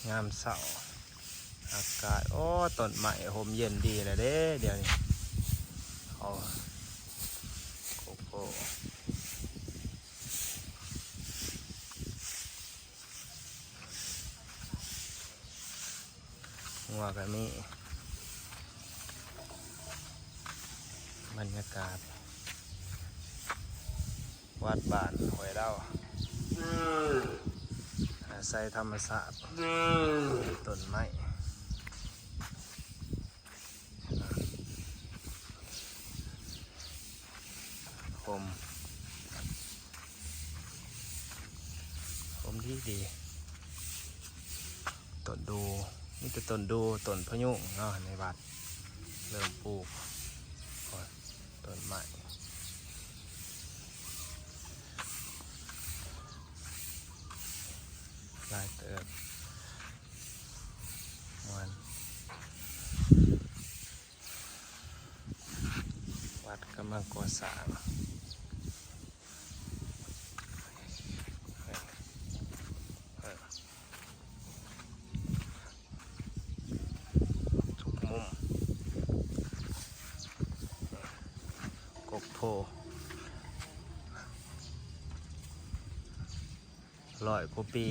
งามเสาอากาศโอ้ต้นไม้ห่มเย็นดีเลยเด้เดี๋ยวนี้เอาโกโก้หัวกันนี่บรรยากาศวัดบ้านหวยเล่าอาศัยธรรมศาสตร์ต้นไม้ผมดีต้นดูนี่จะต้นดูต้นพะยุงเนาะในวัดเริ่มปลูกต้นไม้ลายเติบมันวัดกำลังก่อสร้างทุกมุมกกโพ100 กว่าปี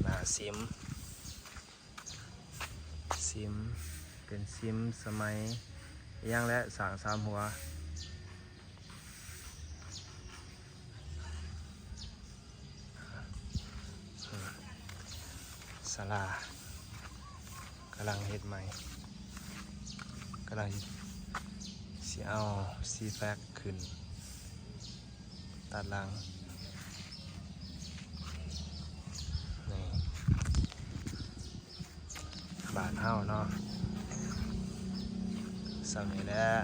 หน้าซิมเป็นซิมสมัยยังและสาง3 หัวศาลากำลังเฮ็ดใหม่กำลังสิเอาซีแฟกขึ้นตัดหลังนี่บ้านเฮาเนาะสมัยแล้ว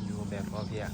อยู่แบบพอเพียง